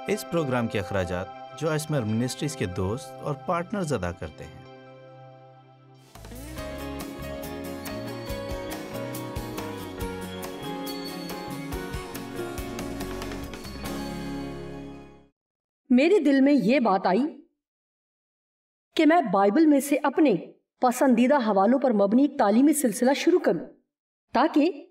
اس programme کے اخراجات جو اسمر منسٹریز کے دوست اور پارٹنرز ادا کرتے ہیں۔ میرے دل میں یہ بات آئی کہ میں بائبل میں سے اپنے پسندیدہ حوالوں پر مبنی ایک تعلیمی سلسلہ شروع کروں تاکہ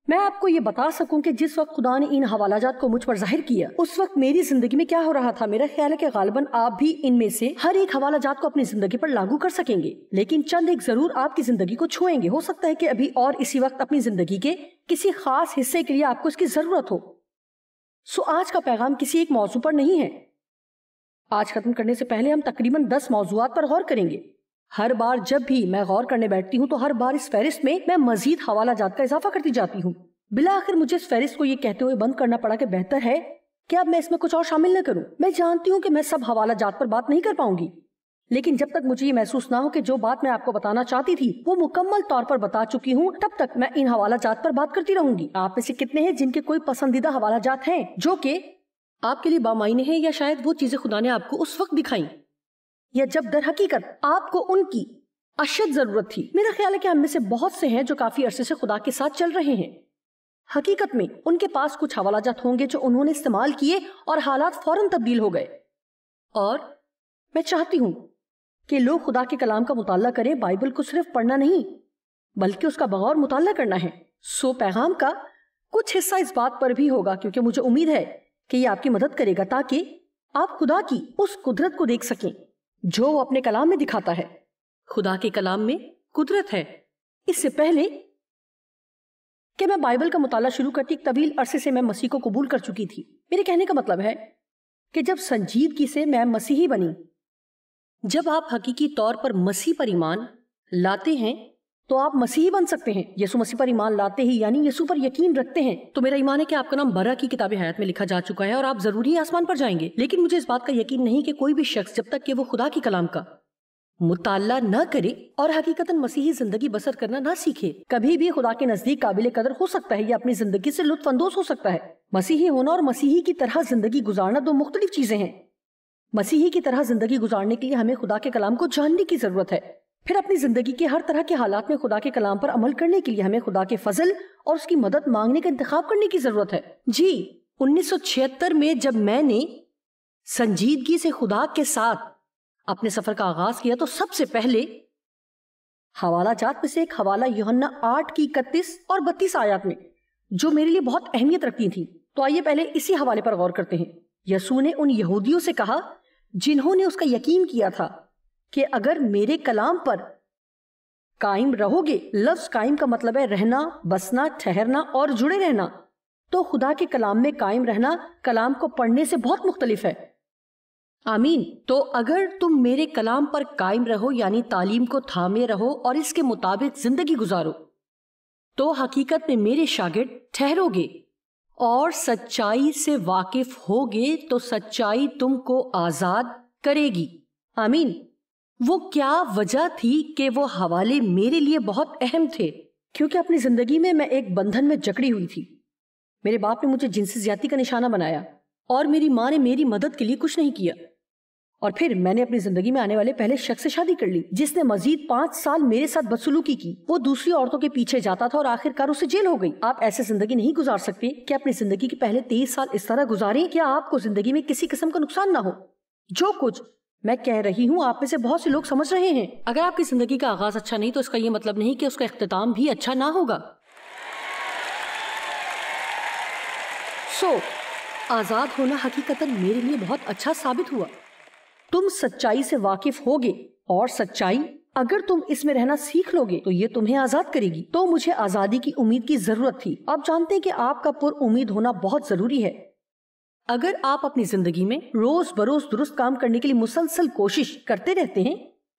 میں آپ کو یہ بتا سکوں کہ جس وقت خدا نے ان حوالہ جات کو مجھ پر ظاہر کیا اس وقت میری زندگی میں کیا ہو رہا تھا۔ میرا خیال ہے کہ غالباً آپ بھی ان میں سے ہر ایک حوالہ جات کو اپنی زندگی پر لاگو کر سکیں گے، لیکن چند ایک ضرور آپ کی زندگی کو چھوئیں گے۔ ہو سکتا ہے کہ ابھی اور اسی وقت اپنی زندگی کے کسی خاص حصے کے لیے آپ کو اس کی ضرورت ہو۔ آج کا پیغام کسی ایک موضوع پر نہیں ہے۔ آج ختم کرنے سے پہلے ہم تقریباً 10 موضوعات پر غور کریں گے۔ ہر بار جب بھی میں غور کرنے بیٹھتی ہوں تو ہر بار اس فہرست میں مزید حوالہ جات کا اضافہ کرتی جاتی ہوں۔ بالآخر مجھے اس فہرست کو یہ کہتے ہوئے بند کرنا پڑا کہ بہتر ہے کہ اب میں اس میں کچھ اور شامل نہ کروں۔ میں جانتی ہوں کہ میں سب حوالہ جات پر بات نہیں کر پاؤں گی، لیکن جب تک مجھے یہ محسوس نہ ہو کہ جو بات میں آپ کو بتانا چاہتی تھی وہ مکمل طور پر بتا چکی ہوں، تب تک میں ان حوالہ جات پر بات کرتی رہوں گی۔ آپ میں سے کتنے ہیں جن کے کوئی پسندیدہ حوالہ جات ہیں جو کہ آپ کے لیے بامعنی ہیں، یا شاید وہ چیزیں خدا نے آپ کو اس وقت دکھائیں یا جب در حقیقت آپ کو ان کی اشد ضرورت تھی؟ میرا خیال ہے کہ ہم میں سے بہت سے ہیں جو کافی عرصے سے خدا کے ساتھ چل رہے ہیں۔ حقیقت میں ان کے پاس کچھ حوالہ جات ہوں گے جو انہوں نے استعمال کیے اور حالات فوراً تبدیل ہو گئے، اور میں چاہتی ہوں کہ لوگ خدا کے کلام کا مطالعہ کریں، بائبل کو صرف پڑھنا نہیں بلکہ اس کا بغور مطالعہ کرنا ہے۔ پیغام کا کچھ حصہ اس بات پر بھی ہوگا کیونکہ مجھے امید ہے کہ یہ آپ کی مدد کرے گا تاکہ آپ خدا کی اس قدرت کو دیکھ سکیں جو وہ اپنے کلام میں دکھاتا ہے۔ خدا کے کلام میں قدرت ہے۔ اس سے پہلے کہ میں بائبل کا مطالعہ شروع کرتی، ایک طویل عرصے سے میں مسیح کو قبول کر چکی تھی۔ میرے کہنے کا مطلب ہے کہ جب سنجیدگی سے میں مسیحی بنی، جب آپ حقیقی طور پر مسیح پر ایمان لاتے ہیں تو آپ مسیحی بن سکتے ہیں۔ یسوع مسیح پر ایمان لاتے ہی یعنی یسوع پر یقین رکھتے ہیں تو میرا ایمان ہے کہ آپ کا نام برا کی کتاب حیات میں لکھا جا چکا ہے اور آپ ضروری آسمان پر جائیں گے۔ لیکن مجھے اس بات کا یقین نہیں کہ کوئی بھی شخص جب تک کہ وہ خدا کی کلام کا مطالعہ نہ کرے اور حقیقتاً مسیحی زندگی بسر کرنا نہ سیکھے، کبھی بھی خدا کے نزدیک قابل قدر ہو سکتا ہے یا اپنی زندگی سے لطف اندوز ہو سکتا ہے۔ مسیحی ہونا اور مسیحی کی طرح زندگی گزارنا دو مختلف چیزیں ہیں۔ مسیحی کی طرح زندگی گزارنے کے لیے ہمیں خدا کے کلام کو جاننے کی ضرورت ہے، پھر اپنی زندگی کے ہر طرح کے حالات میں خدا کے کلام پر عمل کرنے کے لیے ہمیں خدا کے فضل اور اس کی مدد مانگنے کا انتخاب کرنے کی ضرورت ہے۔ 1976 میں جب میں نے سنجیدگی سے خدا کے ساتھ اپنے سفر کا آغاز کیا تو سب سے پہلے حوالہ جات میں سے ایک حوالہ یوحنا 8 کی 31 اور 32 آیات میں جو میرے لیے بہت اہمیت رکھتی تھی۔ تو آئیے پہلے اسی حوالے پر غور کرتے ہیں۔ یسوع نے ان یہودیوں سے کہا جنہوں نے اس کا یقین کیا تھا کہ اگر میرے کلام پر قائم رہو گے، لفظ قائم کا مطلب ہے رہنا، بسنا، ٹھہرنا اور جڑے رہنا، تو خدا کے کلام میں قائم رہنا کلام کو پڑھنے سے بہت مختلف ہے۔ آمین۔ تو اگر تم میرے کلام پر قائم رہو یعنی تعلیم کو تھامے رہو اور اس کے مطابق زندگی گزارو تو حقیقت میں میرے شاگرد ٹھہرو گے اور سچائی سے واقف ہوگے تو سچائی تم کو آزاد کرے گی۔ آمین۔ وہ کیا وجہ تھی کہ وہ حوالے میرے لیے بہت اہم تھے؟ کیونکہ اپنی زندگی میں ایک بندھن میں جکڑی ہوئی تھی۔ میرے باپ نے مجھے جنسی زیادتی کا نشانہ بنایا اور میری ماں نے میری مدد کے لیے کچھ نہیں کیا، اور پھر میں نے اپنی زندگی میں آنے والے پہلے شخص سے شادی کر لی جس نے مزید 5 سال میرے ساتھ بدسلوکی کی۔ وہ دوسری عورتوں کے پیچھے جاتا تھا اور آخر کار اسے جیل ہو گئی۔ آپ ایسے زندگی نہیں گزار سکتے کہ اپنی زندگی کے پہلے 23 سال اس طرح گزاریں کہ آپ کو زندگی میں کسی قسم کا نقصان نہ ہو۔ جو کچھ میں کہہ رہی ہوں آپ میں سے بہت سے لوگ سمجھ رہے ہیں۔ اگر آپ کی زندگی کا آغاز اچھا نہیں تو اس کا یہ مطلب نہیں کہ اس کا اختتام بھی اچھا نہ ہوگا۔ آزاد ہونا حقیقتاً میرے لیے بہت اچھا ثابت ہوا۔ تم سچائی سے واقف ہوگے اور سچائی اگر تم اس میں رہنا سیکھ لو گے تو یہ تمہیں آزاد کرے گی۔ تو مجھے آزادی کی امید کی ضرورت تھی۔ آپ جانتے ہیں کہ آپ کا پر امید ہونا بہت ضروری ہے۔ اگر آپ اپنی زندگی میں روز بروز درست کام کرنے کے لیے مسلسل کوشش کرتے رہتے ہیں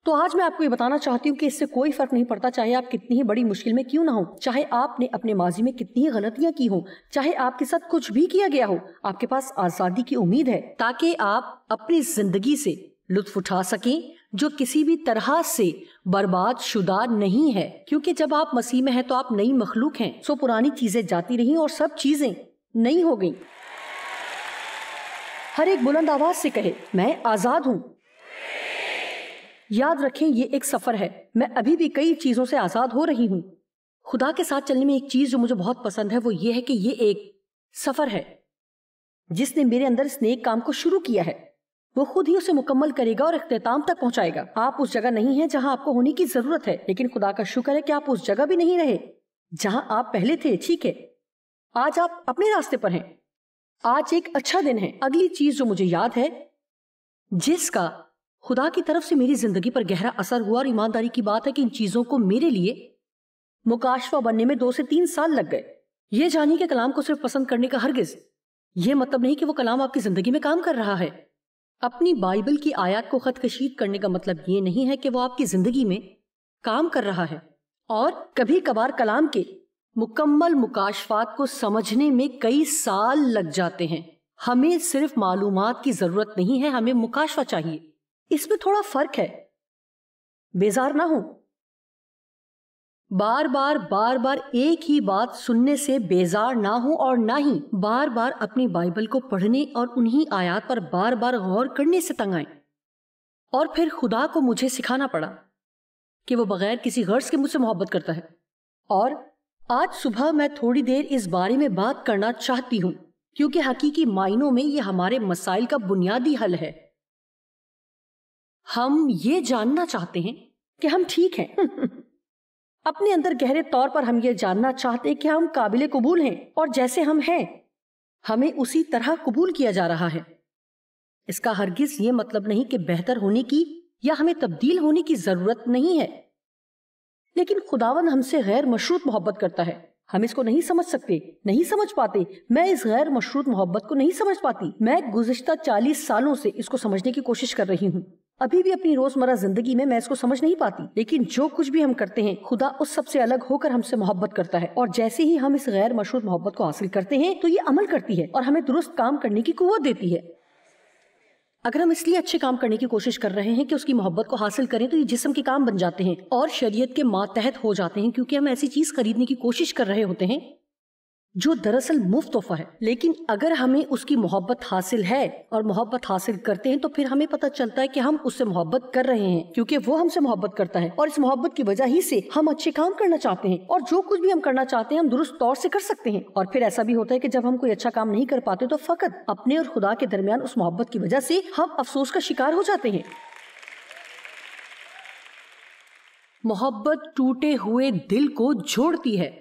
تو آج میں آپ کو یہ بتانا چاہتی ہوں کہ اس سے کوئی فرق نہیں پڑتا چاہے آپ کتنی ہی بڑی مشکل میں کیوں نہ ہوں، چاہے آپ نے اپنے ماضی میں کتنی ہی غلطیاں کی ہوں، چاہے آپ کے ساتھ کچھ بھی کیا گیا ہو، آپ کے پاس آزادی کی امید ہے تاکہ آپ اپنی زندگی سے لطف اٹھا سکیں جو کسی بھی طرح سے برباد شدہ نہیں ہے، کیونکہ جب آپ مسیح میں ہیں تو آپ نئی مخلوق ہیں۔ پرانی چیزیں جاتی رہیں اور سب چیزیں نئی ہو گئیں۔ ہر ایک بلند آواز سے کہے میں آزاد ہوں۔ یاد رکھیں یہ ایک سفر ہے، میں ابھی بھی کئی چیزوں سے آزاد ہو رہی ہوں۔ خدا کے ساتھ چلنے میں ایک چیز جو مجھے بہت پسند ہے وہ یہ ہے کہ یہ ایک سفر ہے۔ جس نے میرے اندر اس نیک کام کو شروع کیا ہے وہ خود ہی اسے مکمل کرے گا اور اختتام تک پہنچائے گا۔ آپ اس جگہ نہیں ہیں جہاں آپ کو ہونے کی ضرورت ہے، لیکن خدا کا شکر ہے کہ آپ اس جگہ بھی نہیں رہے جہاں آپ پہلے تھے۔ ٹھیک ہے، آج آپ اپنے راستے پر ہیں۔ آج ایک اچھا دن ہے۔ اگلی چیز جو مجھے یاد ہے جس کا خدا کی طرف سے میری زندگی پر گہرا اثر ہوا، اور ایمانداری کی بات ہے کہ ان چیزوں کو میرے لیے مکاشفہ بننے میں 2 سے 3 سال لگ گئے۔ یہ جانیے کہ کلام کو صرف پسند کرنے کا ہرگز یہ مطلب نہیں کہ وہ کلام آپ کی زندگی میں کام کر رہا ہے۔ اپنی بائبل کی آیات کو خط کشید کرنے کا مطلب یہ نہیں ہے کہ وہ آپ کی زندگی میں کام کر رہا ہے۔ اور کبھی کبھار کلام کے مکمل مکاشفات کو سمجھنے میں کئی سال لگ جاتے ہیں۔ ہمیں صرف معلومات کی ضرورت نہیں ہے، ہمیں مکاشفہ چاہیے۔ اس میں تھوڑا فرق ہے۔ بیزار نہ ہو، بار بار ایک ہی بات سننے سے بیزار نہ ہو، اور نہ ہی بار بار اپنی بائبل کو پڑھنے اور انہی آیات پر بار بار غور کرنے سے تنگ آئیں۔ اور پھر خدا کو مجھے سکھانا پڑا کہ وہ بغیر کسی غرض کے مجھ سے محبت کرتا ہے۔ اور آج صبح میں تھوڑی دیر اس بارے میں بات کرنا چاہتی ہوں کیونکہ حقیقی معنوں میں یہ ہمارے مسائل کا بنیادی حل ہے۔ ہم یہ جاننا چاہتے ہیں کہ ہم ٹھیک ہیں۔ اپنے اندر گہرے طور پر ہم یہ جاننا چاہتے ہیں کہ ہم قابل قبول ہیں، اور جیسے ہم ہیں ہمیں اسی طرح قبول کیا جا رہا ہے۔ اس کا ہرگز یہ مطلب نہیں کہ بہتر ہونے کی یا ہمیں تبدیل ہونے کی ضرورت نہیں ہے، لیکن خداوند ہم سے غیر مشروط محبت کرتا ہے۔ ہم اس کو نہیں سمجھ سکتے، نہیں سمجھ پاتے۔ میں اس غیر مشروط محبت کو نہیں سمجھ پاتی۔ میں گزشتہ 40 سالوں سے اس کو سمجھنے کی کوشش کر رہی ہوں۔ ابھی بھی اپنی روزمرہ زندگی میں اس کو سمجھ نہیں پاتی، لیکن جو کچھ بھی ہم کرتے ہیں خدا اس سب سے الگ ہو کر ہم سے محبت کرتا ہے، اور جیسے ہی ہم اس غیر مشروط محبت کو حاصل کرتے ہیں تو یہ عمل کرتی ہے اور ہمیں درست کام کرنے کی قوت دیتی ہے۔ اگر ہم اس لیے اچھے کام کرنے کی کوشش کر رہے ہیں کہ اس کی محبت کو حاصل کریں تو یہ جسم کے کام بن جاتے ہیں اور شریعت کے ماتحت ہو جاتے ہیں، کیونکہ ہم ایسی چیز خریدنے کی کوشش کر رہے ہوتے ہیں جو دراصل مفت تحفہ ہے۔ لیکن اگر ہمیں اس کی محبت حاصل ہے اور محبت حاصل کرتے ہیں تو پھر ہمیں پتہ چلتا ہے کہ ہم اس سے محبت کر رہے ہیں کیونکہ وہ ہم سے محبت کرتا ہے، اور اس محبت کی وجہ ہی سے ہم اچھے کام کرنا چاہتے ہیں، اور جو کچھ بھی ہم کرنا چاہتے ہیں ہم درست طور سے کر سکتے ہیں۔ اور پھر ایسا بھی ہوتا ہے کہ جب ہم کوئی اچھا کام نہیں کر پاتے تو فقط اپنے اور خدا کے درمیان اس محبت کی وجہ سے ہم افسوس کا شکار ہو جاتے ہیں۔ محبت ٹوٹے ہوئے دل کو جوڑتی ہے۔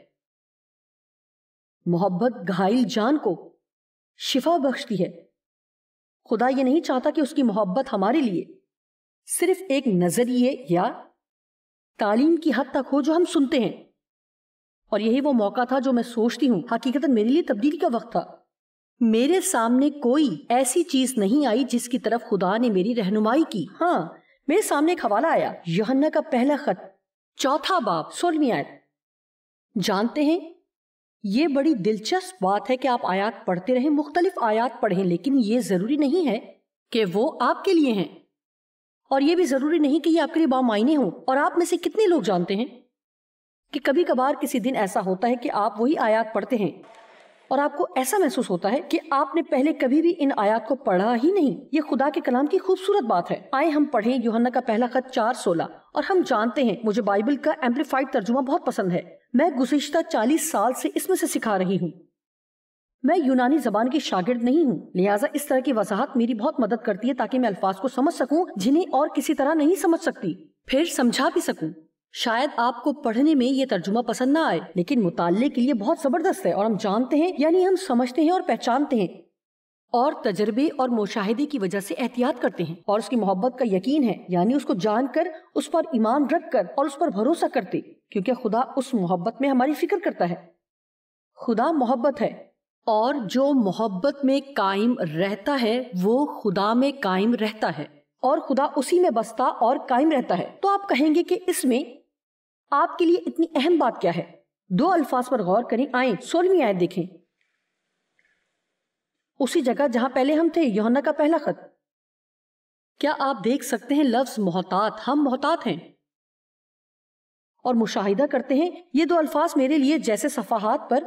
محبت گھائل جان کو شفا بخشتی ہے۔ خدا یہ نہیں چاہتا کہ اس کی محبت ہمارے لیے صرف ایک نظریے یا تعلیم کی حد تک ہو جو ہم سنتے ہیں، اور یہی وہ موقع تھا جو میں سوچتی ہوں حقیقتاً میرے لیے تبدیلی کا وقت تھا۔ میرے سامنے کوئی ایسی چیز نہیں آئی جس کی طرف خدا نے میری رہنمائی کی۔ ہاں، میرے سامنے ایک حوالہ آیا، یوحنا کا پہلا خط 4 باب 16 آیت۔ جانتے ہیں یہ بڑی دلچسپ بات ہے کہ آپ آیات پڑھتے رہیں، مختلف آیات پڑھیں، لیکن یہ ضروری نہیں ہے کہ وہ آپ کے لیے ہیں، اور یہ بھی ضروری نہیں کہ یہ آپ کے لیے بامعنی ہوں۔ اور آپ میں سے کتنے لوگ جانتے ہیں کہ کبھی کبھار کسی دن ایسا ہوتا ہے کہ آپ وہی آیات پڑھتے ہیں اور آپ کو ایسا محسوس ہوتا ہے کہ آپ نے پہلے کبھی بھی ان آیات کو پڑھا ہی نہیں۔ یہ خدا کے کلام کی خوبصورت بات ہے۔ آئے ہم پڑھیں یوحنا کا پہلا خط 4:16۔ اور ہم جانتے ہیں، مجھے بائبل کا ایمپلیفائڈ ترجمہ بہت پسند ہے، میں گزشتہ 40 سال سے اس میں سے سکھا رہی ہوں۔ میں یونانی زبان کی شاگرد نہیں ہوں، لہٰذا اس طرح کی وضاحت میری بہت مدد کرتی ہے تاکہ میں الفاظ کو سمجھ سکوں جنہیں اور کسی طرح نہیں سمجھ سکتی، پھر سمجھا بھی سکوں۔ شاید آپ کو پڑھنے میں یہ ترجمہ پسند نہ آئے، لیکن مطالعے کے لیے بہت زبردست ہے، اور ہم جانتے ہیں یعنی ہم سمجھتے ہیں اور پہچانتے ہیں اور تجربے اور مشاہدے کی وجہ سے احتیاط کرتے ہیں، اور اس کی محبت کا یقین ہے، یعنی اس کو جان کر، اس پر ایمان رکھ کر اور اس پر بھروسہ کرتے، کیونکہ خدا اس محبت میں ہماری فکر کرتا ہے۔ خدا محبت ہے، اور جو محبت میں قائم رہتا ہے وہ خدا میں قائم رہتا ہے، اور خدا اسی میں بستا اور قائم رہتا ہے۔ تو آپ کہیں گے کہ اس میں آپ کے لیے اتنی اہم بات کیا ہے؟ 2 الفاظ پر غور کریں۔ آئیں 16 آیت دیکھیں، اسی جگہ جہاں پہلے ہم تھے، یوحنا کا پہلا خط۔ کیا آپ دیکھ سکتے ہیں لفظ محتاط؟ ہم محتاط ہیں اور مشاہدہ کرتے ہیں۔ یہ 2 الفاظ میرے لیے جیسے صفحات پر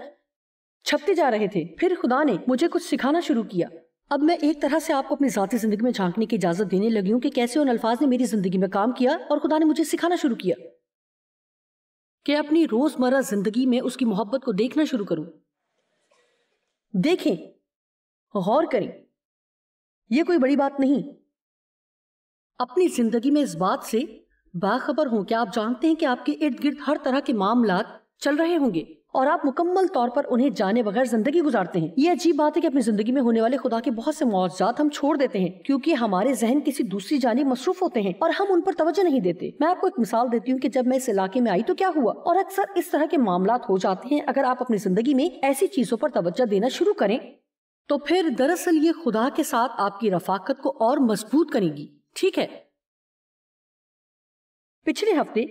چھپتے جا رہے تھے۔ پھر خدا نے مجھے کچھ سکھانا شروع کیا، اب میں ایک طرح سے آپ کو اپنی ذاتی زندگی میں جھانکنے کی اجازت دینے لگی ہوں کہ کیسے ان الفاظ نے میری زندگی میں کام کیا، اور خدا نے مجھے سکھانا شروع کیا کہ اپنی روزمرہ زندگی میں اس کی محبت کو دیکھنا شروع کروں. دیکھیں، غور کریں، یہ کوئی بڑی بات نہیں. اپنی زندگی میں اس بات سے باخبر ہوں کہ آپ جانتے ہیں کہ آپ کے ارد گرد ہر طرح کے معاملات چل رہے ہوں گے اور آپ مکمل طور پر انہیں جانے بغیر زندگی گزارتے ہیں. یہ عجیب بات ہے کہ اپنی زندگی میں ہونے والے خدا کے بہت سے معجزات ہم چھوڑ دیتے ہیں کیونکہ ہمارے ذہن کسی دوسری جانب مصروف ہوتے ہیں اور ہم ان پر توجہ نہیں دیتے. میں آپ کو ایک مثال دیتی ہوں کہ جب میں اس علاقے میں آئی تو کیا ہوا، اور اکثر اس طرح کے معاملات ہو جاتے ہیں. اگر آپ اپنی زندگی میں ایسی چیزوں پر توجہ دینا شروع کریں تو پھر دراصل یہ خدا کے ساتھ آپ کی رفاقت کو اور مضبوط کرے گی. ٹھیک ہے، پچھلے ہفتے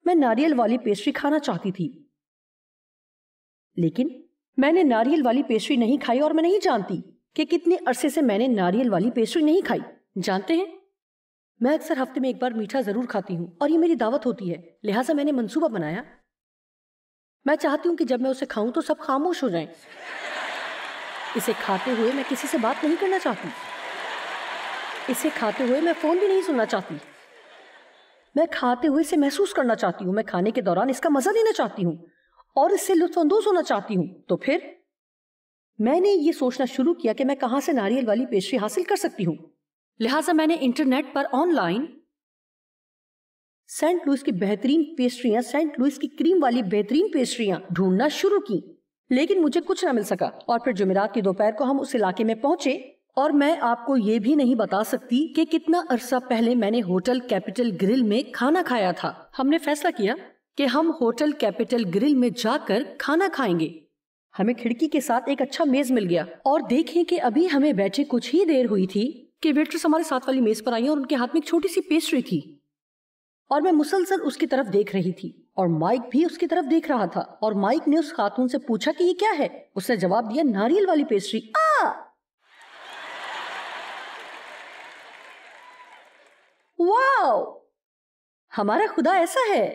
میں ناریل والی پیسٹری کھانا چاہتی تھی، لیکن میں نے ناریل والی پیسٹری نہیں کھائی، اور میں نہیں جانتی کہ کتنے عرصے سے میں نے ناریل والی پیسٹری نہیں کھائی. جانتے ہیں، میں اکثر ہفتے میں ایک بار میٹھا ضرور کھاتی ہوں اور یہ میری دعوت ہوتی ہے. لہٰذا میں نے منصوبہ بنایا. میں چاہتی ہوں کہ جب میں اسے کھاؤں تو سب خاموش ہو جائیں. اسے کھاتے ہوئے میں کسی سے بات نہیں کرنا چاہتی. اسے کھاتے ہوئے میں فون بھی نہیں سننا چاہتی. میں کھاتے ہوئے اسے محسوس کرنا چاہتی ہوں. میں کھانے کے دوران اس کا مزہ لینا چاہتی ہوں اور اس سے لطف اندوز ہونا چاہتی ہوں. تو پھر میں نے یہ سوچنا شروع کیا کہ میں کہاں سے ناریل والی پیسٹری حاصل کر سکتی ہوں. لہٰذا میں نے انٹرنیٹ پر آن لائن سینٹ لوئس کی بہترین پیسٹریاں، سینٹ لوئس کی کریم والی بہترین پیسٹریاں ڈھونڈنا شروع کی، لیکن مجھے کچھ نہ مل سکا. اور پھر جمعرات کی دوپہر کو ہم اس علاقے میں پہنچے، اور میں آپ کو یہ بھی نہیں بتا سکتی کہ کتنا عرصہ پہلے میں نے ہوٹل کیپٹل گرل میں کھانا کھایا تھا. ہم نے فیصلہ کیا کہ ہم ہوٹل کیپٹل گرل میں جا کر کھانا کھائیں گے. ہمیں کھڑکی کے ساتھ ایک اچھا میز مل گیا، اور دیکھیں کہ ابھی ہمیں بیٹھے کچھ ہی دیر ہوئی تھی کہ ویٹرس ہمارے ساتھ والی میز پر آئی اور ان کے ہاتھ میں ایک چھوٹی سی پیسٹری تھی، اور میں مسلسل اس کی طرف دیکھ رہی تھی، اور مائک بھی اس کی طرف دیکھ رہا تھا. اور مائک نے اس خاتون سے پوچھا کہ یہ کیا ہے. اس نے جواب دیا، ناریل والی پیسٹری. واو، ہمارا خدا ایسا ہے.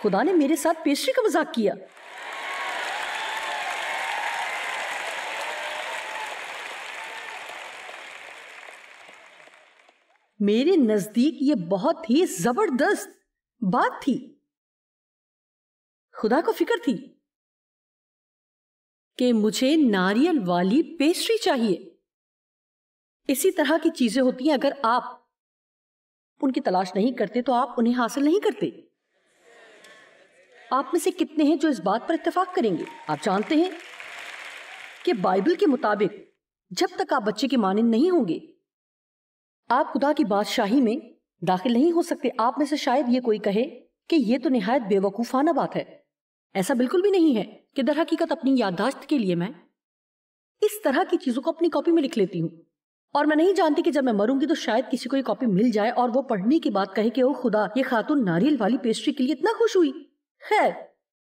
خدا نے میرے ساتھ پیسٹری کا مذاق کیا. میرے نزدیک یہ بہت ہی زبردست بات تھی. خدا کو فکر تھی کہ مجھے ناریل والی پیسٹری چاہیے. اسی طرح کی چیزیں ہوتی ہیں، اگر آپ ان کی تلاش نہیں کرتے تو آپ انہیں حاصل نہیں کرتے. آپ میں سے کتنے ہیں جو اس بات پر اتفاق کریں گے؟ آپ جانتے ہیں کہ بائبل کے مطابق جب تک آپ بچے کے مانند نہیں ہوں گے آپ خدا کی بادشاہی میں داخل نہیں ہو سکتے. آپ میں سے شاید یہ کوئی کہے کہ یہ تو نہایت بے وقوفانہ بات ہے. ایسا بالکل بھی نہیں ہے کہ در حقیقت اپنی یادداشت کے لیے میں اس طرح کی چیزوں کو اپنی کاپی میں لکھ لیتی ہوں، اور میں نہیں جانتی کہ جب میں مروں گی تو شاید کسی کو یہ کاپی مل جائے اور وہ پڑھنے کی بات کہے کہ او خدا، یہ خاتون ناریل والی پیسٹری کے لیے اتنا خوش ہوئی. خیر،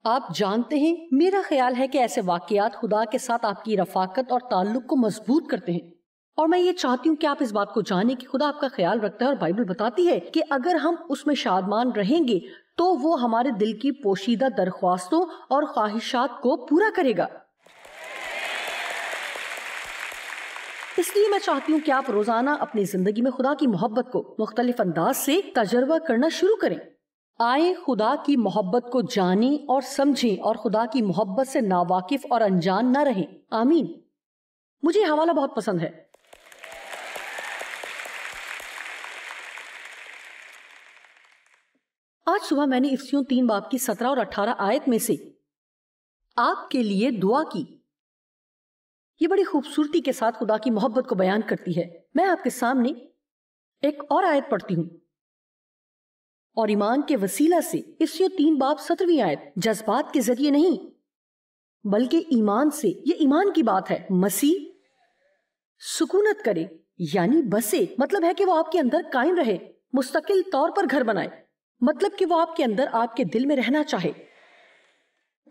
آپ جانتے ہیں، میرا خیال ہے کہ ایسے واقعات خدا کے ساتھ آپ کی رفاقت اور تعلق کو مضبوط کرتے ہیں. اور میں یہ چاہتی ہوں کہ آپ اس بات کو جانیں کہ خدا آپ کا خیال رکھتا ہے، اور بائبل بتاتی ہے کہ اگر ہم اس میں شادمان رہیں گے تو وہ ہمارے دل کی پوشیدہ درخواستوں اور خواہشات کو پورا کرے گا. اس لیے میں چاہتی ہوں کہ آپ روزانہ اپنی زندگی میں خدا کی محبت کو مختلف انداز سے تجربہ کرنا شروع کریں. آئیں خدا کی محبت کو جانیں اور سمجھیں، اور خدا کی محبت سے ناواقف اور انجان نہ رہیں. آمین. مجھے یہ حوالہ بہت پسند ہے. آج صبح میں نے افسیوں 3 باب کی 17 اور 18 آیت میں سے آپ کے لیے دعا کی. یہ بڑی خوبصورتی کے ساتھ خدا کی محبت کو بیان کرتی ہے. میں آپ کے سامنے ایک اور آیت پڑھتی ہوں، اور ایمان کے وسیلہ سے. افسیوں 3 باب 17 آیت. جذبات کے ذریعے نہیں بلکہ ایمان سے. یہ ایمان کی بات ہے. مسیح سکونت کرے یعنی بسے، مطلب ہے کہ وہ آپ کے اندر قائم رہے، مستقل طور پر گھر بنائے، مطلب کہ وہ آپ کے اندر، آپ کے دل میں رہنا چاہے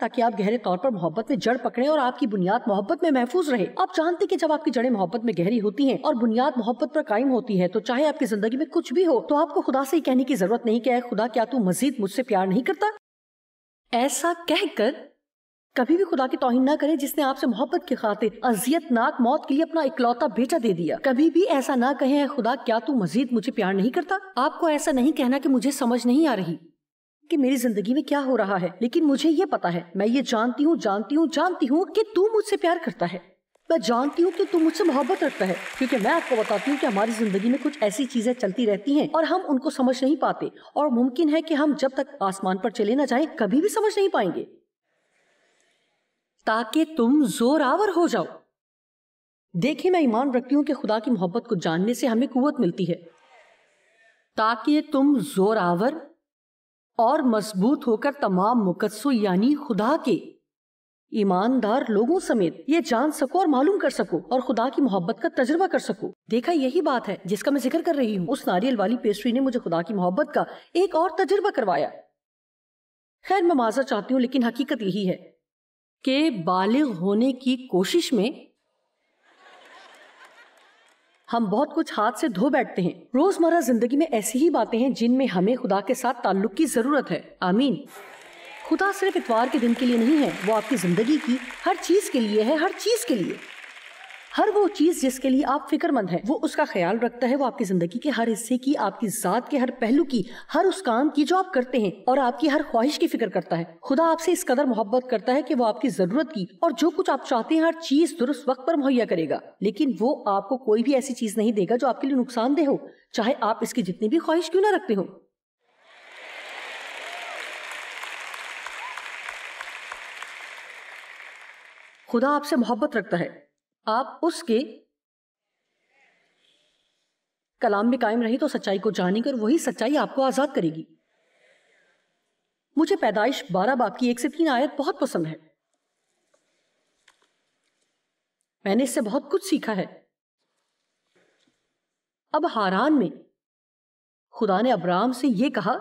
تاکہ آپ گہرے طور پر محبت میں جڑ پکڑیں اور آپ کی بنیاد محبت میں محفوظ رہے. آپ جانتے کہ جب آپ کی جڑیں محبت میں گہری ہوتی ہیں اور بنیاد محبت پر قائم ہوتی ہے تو چاہے آپ کی زندگی میں کچھ بھی ہو تو آپ کو خدا سے یہ کہنے کی ضرورت نہیں کہ اے خدا، کیا تو مزید مجھ سے پیار نہیں کرتا؟ ایسا کہہ کر کبھی بھی خدا کی توہین نہ کریں جس نے آپ سے محبت کی خاطر اذیت ناک موت کے لیے اپنا اکلوتا بیٹا دے دیا. کبھی بھی ایسا نہ کہیں اے خدا کیا تو مزید مجھے پیار نہیں کرتا. آپ کو ایسا نہیں کہنا کہ مجھے سمجھ نہیں آ رہی کہ میری زندگی میں کیا ہو رہا ہے، لیکن مجھے یہ پتا ہے، میں یہ جانتی ہوں کہ تو مجھ سے پیار کرتا ہے. میں جانتی ہوں کہ تو مجھ سے محبت رکھتا ہے، کیونکہ میں آپ کو بتاتی ہوں کہ ہماری زندگی میں کچھ ایسی چیزیں چلتی رہتی ہیں اور ہم ان کو سمجھ نہیں پاتے، اور ممکن ہے کہ ہم جب تک آسمان پر چلے نہ جائیں کبھی بھی سمجھ نہیں پائیں گے، تاکہ تم زور آور ہو جاؤ. دیکھیں، میں ایمان رکھتی ہوں کہ خدا کی محبت کو جاننے سے ہمیں قوت ملتی ہے تاکہ تم زور آور اور مضبوط ہو کر تمام مقدسوں یعنی خدا کے ایماندار لوگوں سمیت یہ جان سکو اور معلوم کر سکو اور خدا کی محبت کا تجربہ کر سکو. دیکھا، یہی بات ہے جس کا میں ذکر کر رہی ہوں. اس ناریل والی پیسٹری نے مجھے خدا کی محبت کا ایک اور تجربہ کروایا. خیر، میں معذرت چاہتی ہوں، لیکن حقیقت یہی ہے کہ بالغ ہونے کی کوشش میں ہم بہت کچھ ہاتھ سے دھو بیٹھتے ہیں. روزمرہ زندگی میں ایسی ہی باتیں ہیں جن میں ہمیں خدا کے ساتھ تعلق کی ضرورت ہے. آمین. خدا صرف اتوار کے دن کے لیے نہیں ہے، وہ آپ کی زندگی کی ہر چیز کے لیے ہے. ہر چیز کے لیے، ہر وہ چیز جس کے لیے آپ فکر مند ہیں وہ اس کا خیال رکھتا ہے. وہ آپ کی زندگی کے ہر حصے کی، آپ کی ذات کے ہر پہلو کی، ہر اس کام کی جو آپ کرتے ہیں، اور آپ کی ہر خواہش کی فکر کرتا ہے. خدا آپ سے اس قدر محبت کرتا ہے کہ وہ آپ کی ضرورت کی اور جو کچھ آپ چاہتے ہیں ہر چیز درست وقت پر مہیا کرے گا. لیکن وہ آپ کو کوئی بھی ایسی چیز نہیں دے گا جو آپ کے لیے نقصان دہ ہو، چاہے آپ اس کی جتنی بھی خواہش کیوں نہ رکھتے ہو. خدا آپ سے محبت رکھتا ہے. آپ اس کے کلام میں قائم رہی تو سچائی کو جانیں گے اور وہی سچائی آپ کو آزاد کرے گی. مجھے پیدائش 12 باب کی 1 سے 3 آیت بہت پسند ہے. میں نے اس سے بہت کچھ سیکھا ہے. اب ہاران میں خدا نے ابراہیم سے یہ کہا،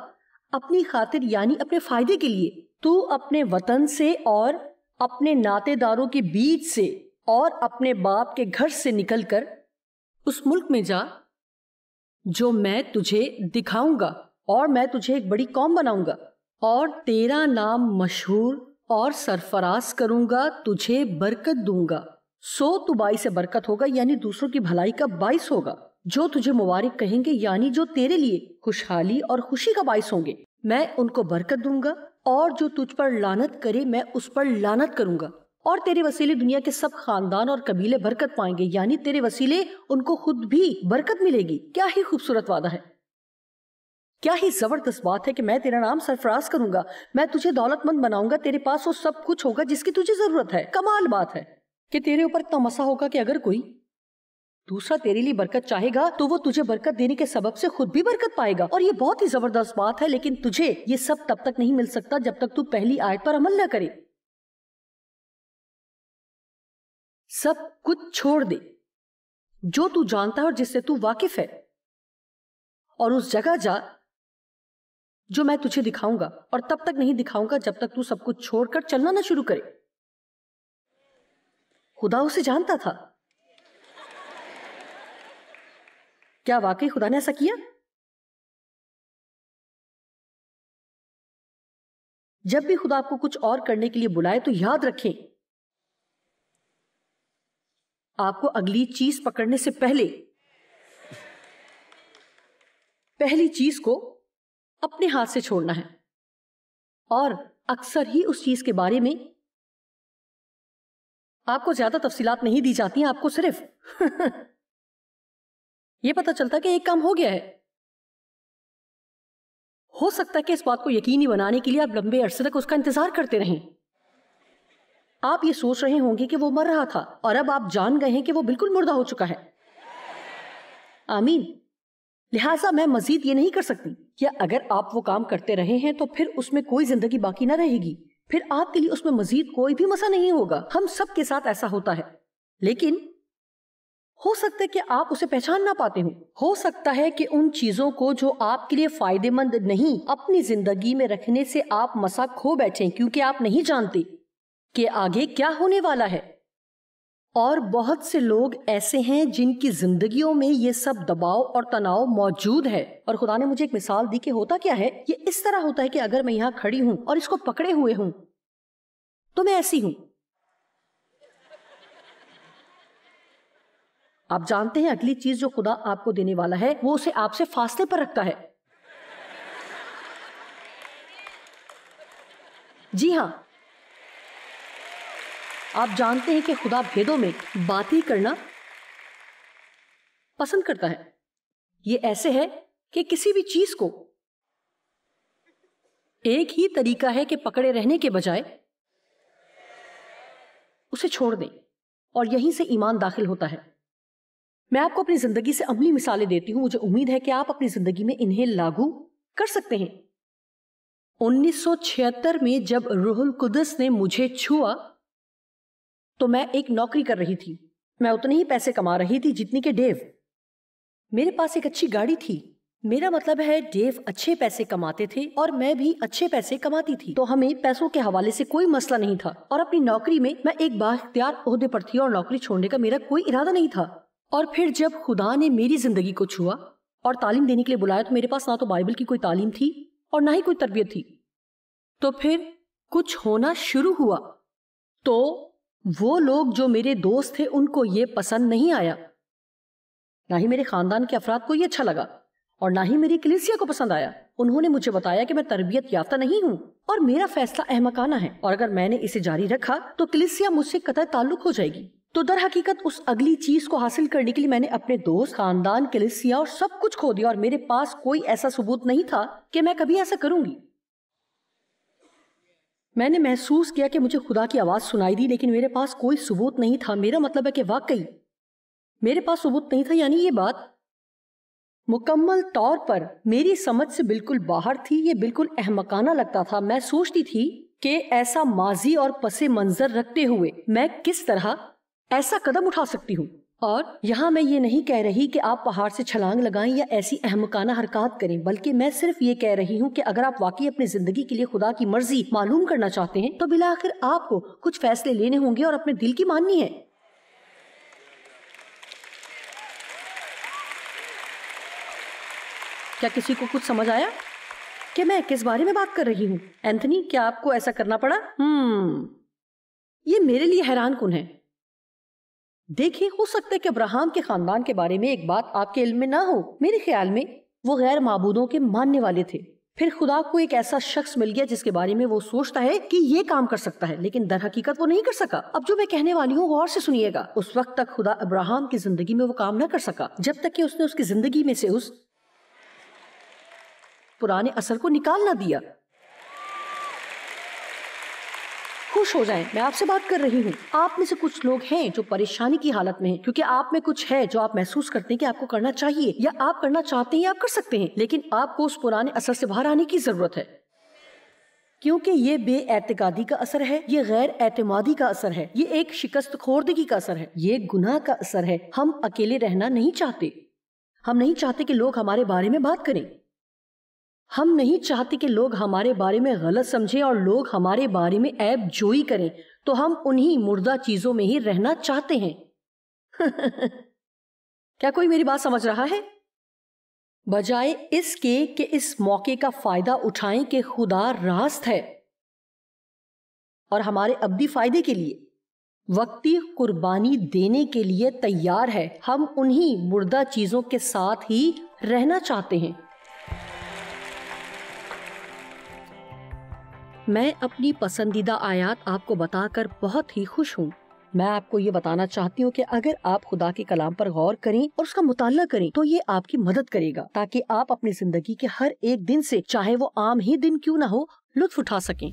اپنی خاطر یعنی اپنے فائدے کے لیے تو اپنے وطن سے اور اپنے ناطے داروں کے بیچ سے اور اپنے باپ کے گھر سے نکل کر اس ملک میں جا جو میں تجھے دکھاؤں گا، اور میں تجھے ایک بڑی قوم بناؤں گا اور تیرا نام مشہور اور سرفراز کروں گا، تجھے برکت دوں گا، سو تو باعث برکت ہوگا یعنی دوسروں کی بھلائی کا باعث ہوگا. جو تجھے مبارک کہیں گے یعنی جو تیرے لیے خوشحالی اور خوشی کا باعث ہوں گے، میں ان کو برکت دوں گا، اور جو تجھ پر لعنت کرے میں اس پر لعنت کروں گا. اور تیرے وسیلے دنیا کے سب خاندان اور قبیلے برکت پائیں گے یعنی تیرے وسیلے ان کو خود بھی برکت ملے گی. کیا ہی خوبصورت وعدہ ہے، کیا ہی زبردست بات ہے کہ میں تیرا نام سرفراز کروں گا، میں تجھے دولت مند بناؤں گا، تیرے پاس وہ سب کچھ ہوگا جس کی تجھے ضرورت ہے. کمال بات ہے کہ تیرے اوپر اتنا مسا ہوگا کہ اگر کوئی دوسرا تیرے لیے برکت چاہے گا تو وہ تجھے برکت دینے کے سبب سے خود بھی برکت پائے گا. اور یہ بہت ہی زبردست بات ہے، لیکن تجھے یہ سب تب تک نہیں مل سکتا جب تک تو پہلی آیت پر عمل نہ کرے. سب کچھ چھوڑ دے جو تو جانتا ہے اور جس سے تو واقف ہے، اور اس جگہ جا جو میں تجھے دکھاؤں گا، اور تب تک نہیں دکھاؤں گا جب تک تو سب کچھ چھوڑ کر چلنا نہ شروع کرے. خدا اسے جانتا تھا. کیا واقعی خدا نے ایسا کیا؟ جب بھی خدا آپ کو کچھ اور کرنے کے لیے بلائے تو یاد رکھیں، آپ کو اگلی چیز پکڑنے سے پہلی چیز کو اپنے ہاتھ سے چھوڑنا ہے. اور اکثر ہی اس چیز کے بارے میں آپ کو زیادہ تفصیلات نہیں دی جاتی ہیں، آپ کو صرف یہ پتہ چلتا کہ ایک کام ہو گیا ہے. ہو سکتا ہے کہ اس بات کو یقینی بنانے کے لیے آپ لمبے عرصے تک اس کا انتظار کرتے رہیں. آپ یہ سوچ رہے ہوں گے کہ وہ مر رہا تھا اور اب آپ جان گئے ہیں کہ وہ بالکل مردہ ہو چکا ہے. آمین. لہٰذا میں مزید یہ نہیں کر سکتی کہ اگر آپ وہ کام کرتے رہے ہیں تو پھر اس میں کوئی زندگی باقی نہ رہے گی، پھر آپ کے لیے اس میں مزید کوئی بھی مسئلہ نہیں ہوگا. ہم سب کے ساتھ ایسا ہوتا ہے، لیکن ہو سکتا ہے کہ آپ اسے پہچان نہ پاتے ہوں. ہو سکتا ہے کہ ان چیزوں کو جو آپ کے لیے فائدے مند نہیں اپنی زندگی میں رکھنے سے آپ مسا کھو بیٹھیں کیونکہ آپ نہیں جانتے کہ آگے کیا ہونے والا ہے. اور بہت سے لوگ ایسے ہیں جن کی زندگیوں میں یہ سب دباؤ اور تناؤ موجود ہے. اور خدا نے مجھے ایک مثال دی کہ ہوتا کیا ہے. یہ اس طرح ہوتا ہے کہ اگر میں یہاں کھڑی ہوں اور اس کو پکڑے ہوئے ہوں تو میں ایسی ہوں. آپ جانتے ہیں اگلی چیز جو خدا آپ کو دینے والا ہے وہ اسے آپ سے فاصلے پر رکھتا ہے. جی ہاں، آپ جانتے ہیں کہ خدا بھیدوں میں باتیں کرنا پسند کرتا ہے. یہ ایسے ہے کہ کسی بھی چیز کو ایک ہی طریقہ ہے کہ پکڑے رہنے کے بجائے اسے چھوڑ دیں اور یہیں سے ایمان داخل ہوتا ہے. میں آپ کو اپنی زندگی سے عملی مثالیں دیتی ہوں. مجھے امید ہے کہ آپ اپنی زندگی میں انہیں لاگو کر سکتے ہیں. 1976 میں جب روح القدس نے مجھے چھوا تو میں ایک نوکری کر رہی تھی. میں اتنے ہی پیسے کما رہی تھی جتنی کہ ڈیو. میرے پاس ایک اچھی گاڑی تھی. میرا مطلب ہے ڈیو اچھے پیسے کماتے تھے اور میں بھی اچھے پیسے کماتی تھی، تو ہمیں پیسوں کے حوالے سے کوئی مسئلہ نہیں تھا. اور اپنی نوکری میں ایک بااختیار عہدے پر تھی اور نوکری چھوڑنے کا میرا کوئی ارادہ نہیں تھا. اور پھر جب خدا نے میری زندگی کو چھوا اور تعلیم دینے کے لیے بلایا تو میرے پاس نہ تو بائبل کی کوئی تعلیم تھی اور نہ ہی کوئی تربیت تھی. تو پھر کچھ ہونا شروع ہوا. تو وہ لوگ جو میرے دوست تھے ان کو یہ پسند نہیں آیا، نہ ہی میرے خاندان کے افراد کو یہ اچھا لگا اور نہ ہی میری کلیسیا کو پسند آیا. انہوں نے مجھے بتایا کہ میں تربیت یافتہ نہیں ہوں اور میرا فیصلہ احمقانہ ہے، اور اگر میں نے اسے جاری رکھا تو کلیسیا مجھ سے قطع تعلق ہو جائے گی. تو در حقیقت اس اگلی چیز کو حاصل کرنے کے لیے میں نے اپنے دوست، خاندان، کلیسیا اور سب کچھ کھو دیا، اور میرے پاس کوئی ایسا ثبوت نہیں تھا کہ میں کبھی ایسا کروں گی. میں نے محسوس کیا کہ مجھے خدا کی آواز سنائی دی، لیکن میرے پاس کوئی ثبوت نہیں تھا. میرا مطلب ہے کہ واقعی میرے پاس ثبوت نہیں تھا. یعنی یہ بات مکمل طور پر میری سمجھ سے بالکل باہر تھی. یہ بالکل احمقانہ لگتا تھا. میں سوچتی تھی کہ ایسا ماضی اور پس منظر رکھتے ہوئے میں کس طرح ایسا قدم اٹھا سکتی ہوں. اور یہاں میں یہ نہیں کہہ رہی کہ آپ پہاڑ سے چھلانگ لگائیں یا ایسی احمقانہ حرکات کریں، بلکہ میں صرف یہ کہہ رہی ہوں کہ اگر آپ واقعی اپنی زندگی کے لیے خدا کی مرضی معلوم کرنا چاہتے ہیں تو بالآخر آپ کو کچھ فیصلے لینے ہوں گے اور اپنے دل کی ماننی ہے. کیا کسی کو کچھ سمجھ آیا کہ میں کس بارے میں بات کر رہی ہوں؟ اینتھنی، کیا آپ کو ایسا کرنا پڑا؟ یہ میرے لیے حیران کن ہے. دیکھیں، ہو سکتا ہے کہ ابراہیم کے خاندان کے بارے میں ایک بات آپ کے علم میں نہ ہو. میرے خیال میں وہ غیر معبودوں کے ماننے والے تھے. پھر خدا کو ایک ایسا شخص مل گیا جس کے بارے میں وہ سوچتا ہے کہ یہ کام کر سکتا ہے، لیکن در حقیقت وہ نہیں کر سکا. اب جو میں کہنے والی ہوں غور سے سنیے گا. اس وقت تک خدا ابراہیم کی زندگی میں وہ کام نہ کر سکا جب تک کہ اس نے اس کی زندگی میں سے اس پرانے اثر کو نکال نہ دیا. خوش ہو جائیں، میں آپ سے بات کر رہی ہوں. آپ میں سے کچھ لوگ ہیں جو پریشانی کی حالت میں ہیں کیونکہ آپ میں کچھ ہے جو آپ محسوس کرتے ہیں کہ آپ کو کرنا چاہیے یا آپ کرنا چاہتے ہیں یا آپ کر سکتے ہیں، لیکن آپ کو اس پرانے اثر سے باہر آنے کی ضرورت ہے، کیونکہ یہ بے اعتقادی کا اثر ہے، یہ غیر اعتمادی کا اثر ہے، یہ ایک شکست خوردگی کا اثر ہے، یہ گناہ کا اثر ہے. ہم اکیلے رہنا نہیں چاہتے. ہم نہیں چاہتے کہ لوگ ہمارے بارے میں بات کریں. ہم نہیں چاہتے کہ لوگ ہمارے بارے میں غلط سمجھیں اور لوگ ہمارے بارے میں عیب جوئی کریں، تو ہم انہی مردہ چیزوں میں ہی رہنا چاہتے ہیں. کیا کوئی میری بات سمجھ رہا ہے؟ بجائے اس کے کہ اس موقع کا فائدہ اٹھائیں کہ خدا راست ہے اور ہمارے ابدی فائدے کے لیے وقتی قربانی دینے کے لیے تیار ہے، ہم انہی مردہ چیزوں کے ساتھ ہی رہنا چاہتے ہیں. میں اپنی پسندیدہ آیات آپ کو بتا کر بہت ہی خوش ہوں. میں آپ کو یہ بتانا چاہتی ہوں کہ اگر آپ خدا کے کلام پر غور کریں اور اس کا مطالعہ کریں تو یہ آپ کی مدد کرے گا تاکہ آپ اپنی زندگی کے ہر ایک دن سے، چاہے وہ عام ہی دن کیوں نہ ہو، لطف اٹھا سکیں.